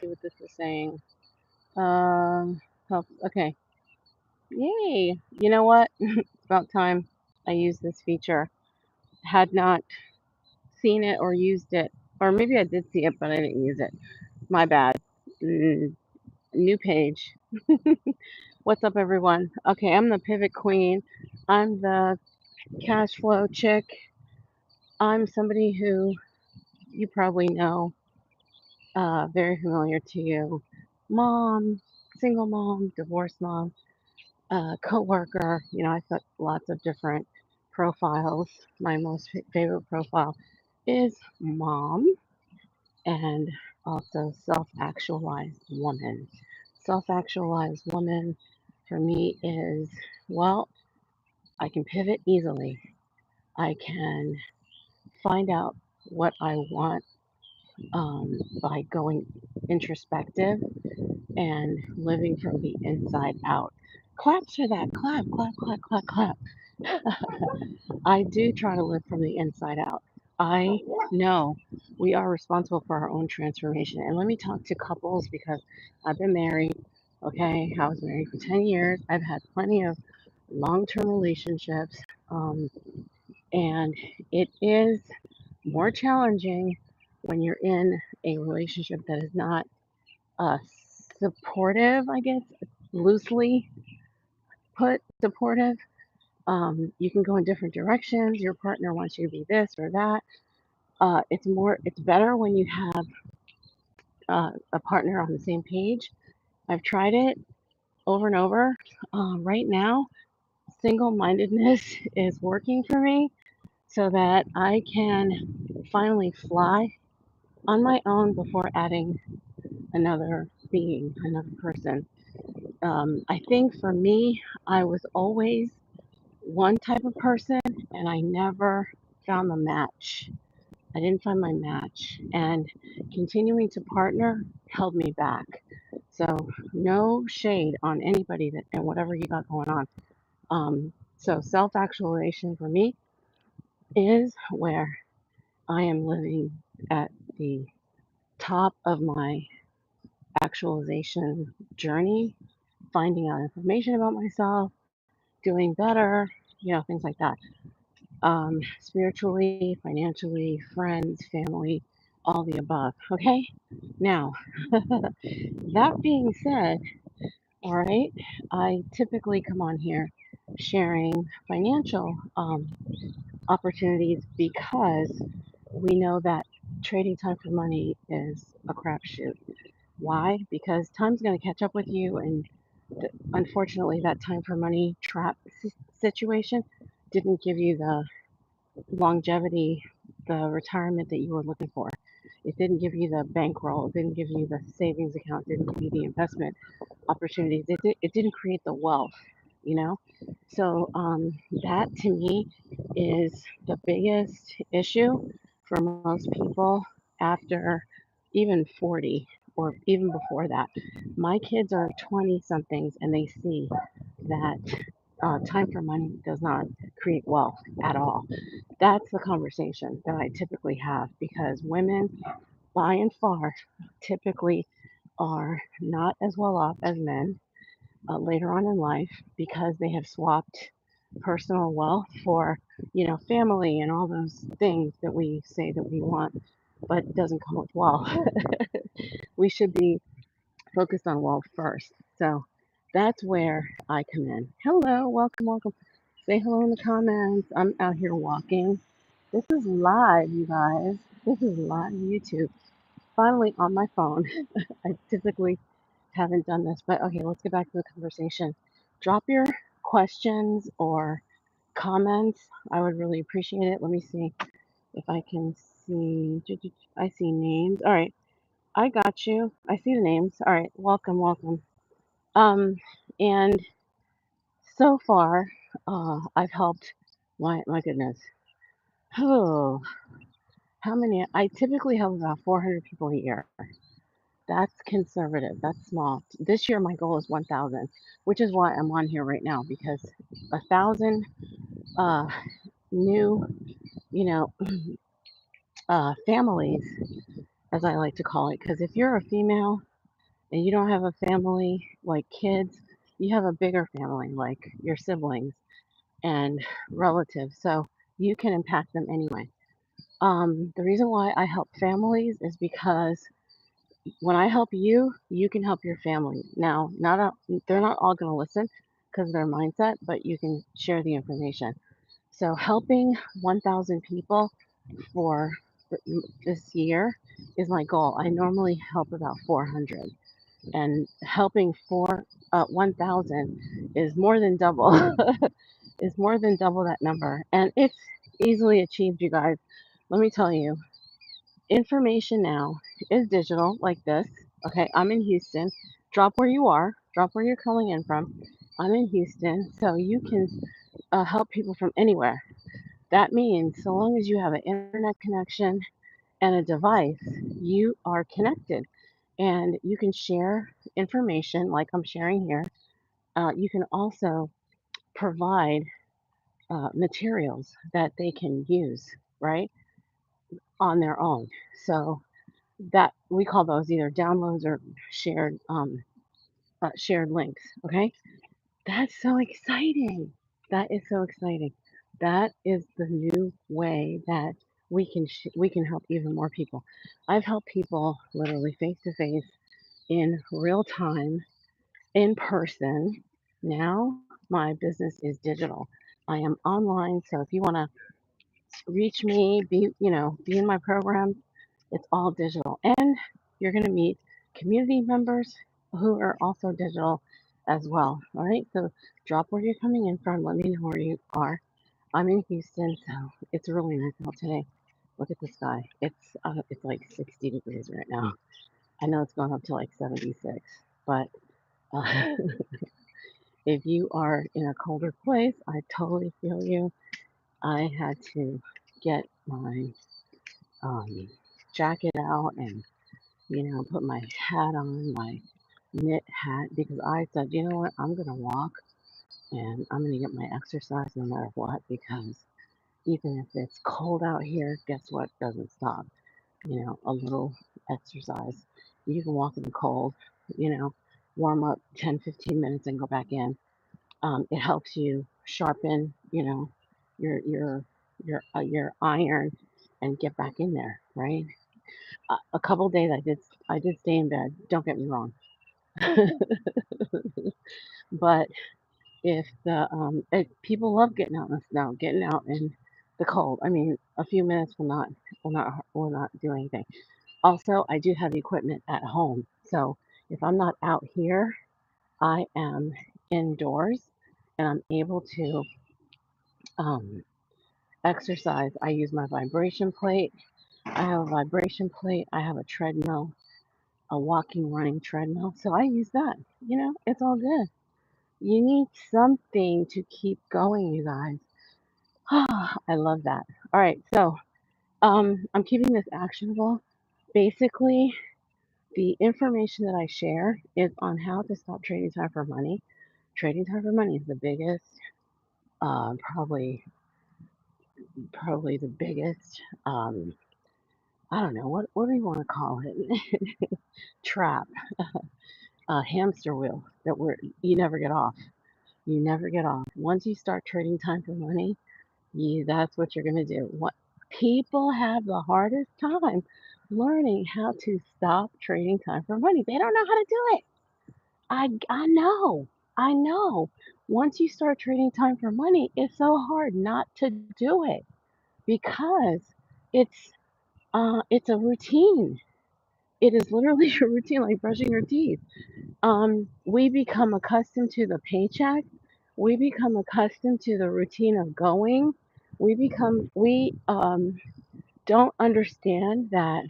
see what this is saying. Help. Okay. Yay. You know what? It's about time I used this feature. Had not seen it or used it, or maybe I did see it, but I didn't use it. My bad. Mm, New page. What's up, everyone? Okay, I'm the pivot queen. I'm the cash flow chick. I'm somebody who you probably know, very familiar to you. Mom, single mom, divorced mom, coworker. I've got lots of different profiles. My most favorite profile is mom and also self-actualized woman. Self-actualized woman for me is, well, I can pivot easily. I can find out what I want by going introspective and living from the inside out. Claps for that. Clap, clap, clap, clap, clap. I do try to live from the inside out. I know we are responsible for our own transformation. And let me talk to couples because I've been married. Okay, I was married for 10 years. I've had plenty of long term relationships. Um, and it is more challenging when you're in a relationship that is not uh, supportive, I guess, loosely put supportive. You can go in different directions. Your partner wants you to be this or that. It's better when you have a partner on the same page. I've tried it over and over. Right now, single mindedness is working for me so that I can finally fly on my own before adding another being, another person. I think for me, I was always one type of person and I never found the match. I didn't find my match, and continuing to partner held me back. So, no shade on anybody that and whatever you got going on. So, self actualization for me is where I am living at the top of my actualization journey, finding out information about myself, doing better, things like that. Spiritually, financially, friends, family, all the above. Okay? Now, that being said, all right, I typically come on here sharing financial opportunities because we know that trading time for money is a crapshoot. Why? Because time's going to catch up with you, and unfortunately, that time for money trap situation didn't give you the longevity, the retirement that you were looking for. It didn't give you the bankroll, it didn't give you the savings account, it didn't give you the investment opportunities. It didn't create the wealth, you know? So that to me is the biggest issue for most people after even 40 or even before that. My kids are 20 somethings and they see that time for money does not create wealth at all. That's the conversation that I typically have because women, by and far, typically are not as well off as men later on in life because they have swapped personal wealth for, family and all those things that we say that we want, but it doesn't come with wealth. We should be focused on wealth first. So that's where I come in. Hello, welcome, welcome. Say hello in the comments. I'm out here walking. This is live, you guys. This is live YouTube. Finally on my phone. I typically haven't done this, but okay, let's get back to the conversation. Drop your questions or comments. I would really appreciate it. Let me see if I can see. I see names. All right, I got you. I see the names. All right, welcome, welcome. Um, and so far, I've helped. My goodness. Oh, how many? I typically help about 400 people a year. That's conservative. That's small. This year, my goal is 1,000, which is why I'm on here right now because 1,000 uh, new, you know, families, as I like to call it. Because if you're a female and you don't have a family like kids, you have a bigger family like your siblings and relatives. So you can impact them anyway. The reason why I help families is because when I help you, you can help your family. Now, they're not all going to listen because of their mindset, but you can share the information. So helping 1,000 people for this year is my goal. I normally help about 400, and helping 1,000 is more than double. Is more than double that number, and it's easily achieved, you guys. Let me tell you, information now is digital like this. Okay, I'm in Houston. Drop where you are. Drop where you're calling in from. I'm in Houston, so you can help people from anywhere. That means so long as you have an internet connection and a device, you are connected and you can share information like I'm sharing here. You can also provide materials that they can use, right, on their own. So that we call those either downloads or shared links. Okay, that's so exciting. That is so exciting. That is the new way that we can help even more people. I've helped people literally face to face in real time, in person. Now my business is digital. I am online, so if you want to reach me, be in my program, it's all digital. And you're going to meet community members who are also digital as well. All right. So drop where you're coming in from. Let me know where you are. I'm in Houston, so it's really nice out today. Look at the sky. It's like 60 degrees right now. I know it's going up to like 76, but uh, if you are in a colder place, I totally feel you. I had to get my um, jacket out and put my hat on, my knit hat, because I said, you know what, I'm gonna walk and I'm gonna get my exercise no matter what, because even if it's cold out here, guess what doesn't stop? A little exercise. You can walk in the cold, you know, warm up 10, 15 minutes and go back in. It helps you sharpen, your your iron and get back in there, right? A couple days I did stay in bed. Don't get me wrong, but if people love getting out in the snow, getting out in the cold. I mean, a few minutes will not do anything. Also, I do have equipment at home, so if I'm not out here, I am indoors, and I'm able to um, exercise. I use my vibration plate. I have a vibration plate. I have a treadmill, a walking, running treadmill. So I use that. It's all good. You need something to keep going, you guys. I love that. All right, so I'm keeping this actionable. Basically, the information that I share is on how to stop trading time for money. Trading time for money is the biggest, probably the biggest. I don't know what do you want to call it? Trap, hamster wheel that you never get off. You never get off. Once you start trading time for money, that's what you're going to do. What people have the hardest time learning how to stop trading time for money. They don't know how to do it. I know. I know. Once you start trading time for money, it's so hard not to do it because it's it's a routine. It is literally a routine like brushing your teeth. We become accustomed to the paycheck. We become accustomed to the routine of going. We don't understand that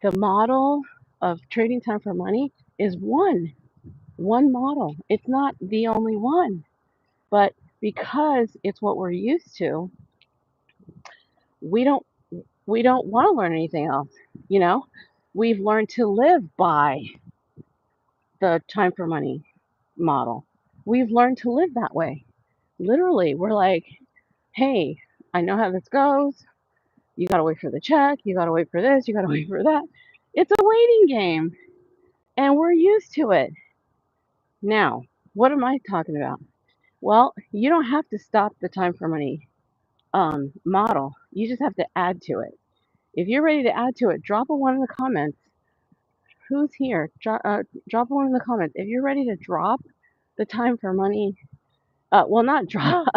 the model of trading time for money is one model. It's not the only one, but because it's what we're used to, we don't we don't want to learn anything else. You know, we've learned to live by the time for money model. We've learned to live that way. Literally, we're like, hey, I know how this goes. You got to wait for the check. You got to wait for this. You got to wait for that. It's a waiting game. and we're used to it. Now, what am I talking about? Well, you don't have to stop the time for money model. You just have to add to it. If you're ready to add to it, drop a one in the comments. Who's here? Drop a one in the comments. If you're ready to drop the time for money, well, not drop.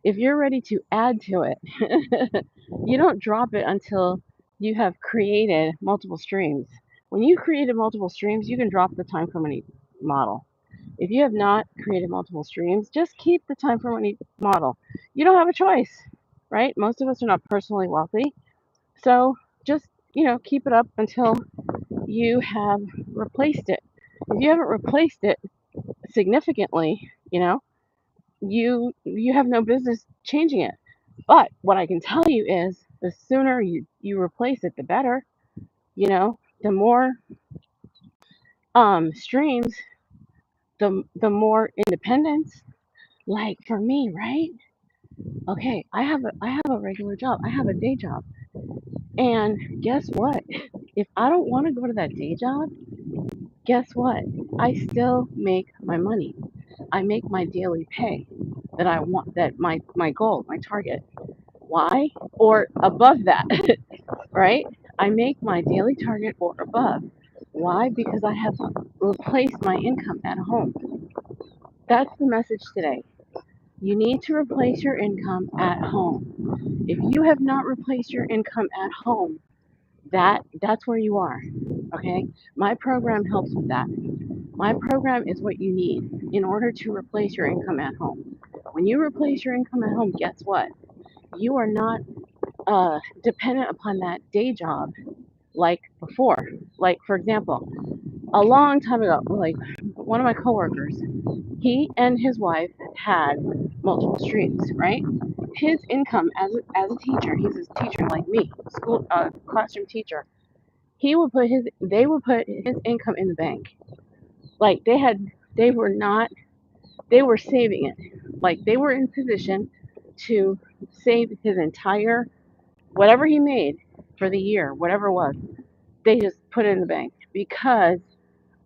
If you're ready to add to it, you don't drop it until you have created multiple streams. When you created multiple streams, you can drop the time for money model. If you have not created multiple streams, just keep the time for money model. You don't have a choice, right? Most of us are not personally wealthy. So just, keep it up until you have replaced it. If you haven't replaced it significantly, you have no business changing it. But what I can tell you is the sooner you replace it, the better. The more streams, the more independence. Like for me, right? Okay, I have a regular job. I have a day job. And guess what? If I don't want to go to that day job, guess what? I still make my money. I make my daily pay that I want, that my goal, my target. Why? Or above that, right? I make my daily target or above. Why? Because I have replaced my income at home. That's the message today. You need to replace your income at home. If you have not replaced your income at home, that's where you are. Okay? My program helps with that. My program is what you need in order to replace your income at home. When you replace your income at home, guess what? You are not dependent upon that day job like before. Like, for example, a long time ago, like one of my coworkers, he and his wife had multiple streams, right? His income as a teacher, he's a teacher like me, school classroom teacher. They would put his income in the bank. Like they were not, they were saving it. Like they were in position to save his entire whatever he made for the year, whatever it was. They just put it in the bank because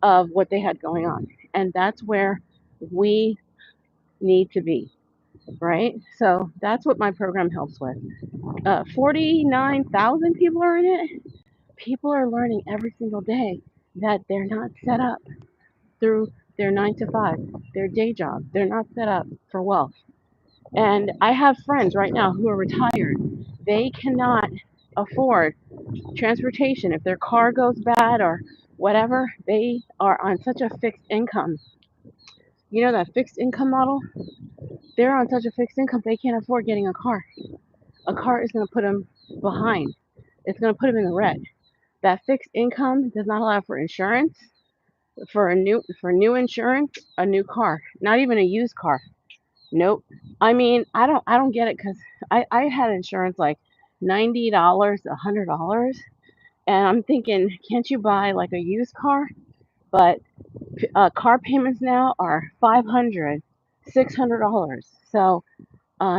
of what they had going on. And that's where we need to be, right? So that's what my program helps with. 49,000 people are in it. People are learning every single day that they're not set up through their 9 to 5, their day job. They're not set up for wealth. And I have friends right now who are retired. They cannot afford transportation. If their car goes bad or whatever, they are on such a fixed income. You know that fixed income model? They're on such a fixed income, they can't afford getting a car. A car is going to put them behind. It's going to put them in the red. That fixed income does not allow for insurance, for new insurance, a new car, not even a used car. Nope. I mean, I don't get it because I had insurance like $90, $100, and I'm thinking, can't you buy like a used car? But car payments now are $500, $600. So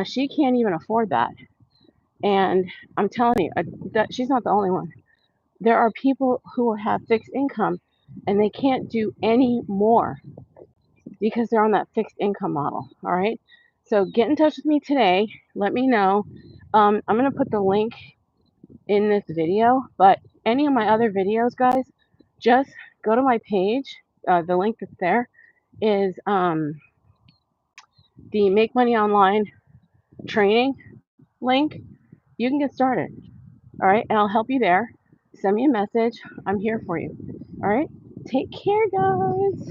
she can't even afford that. And I'm telling you, that she's not the only one. There are people who have fixed income and they can't do any more because they're on that fixed income model. All right. So get in touch with me today. Let me know. I'm going to put the link in this video, but any of my other videos, guys, just go to my page. The link that's there is the Make Money Online training link. You can get started. All right. And I'll help you there. Send me a message. I'm here for you. All right. Take care, guys.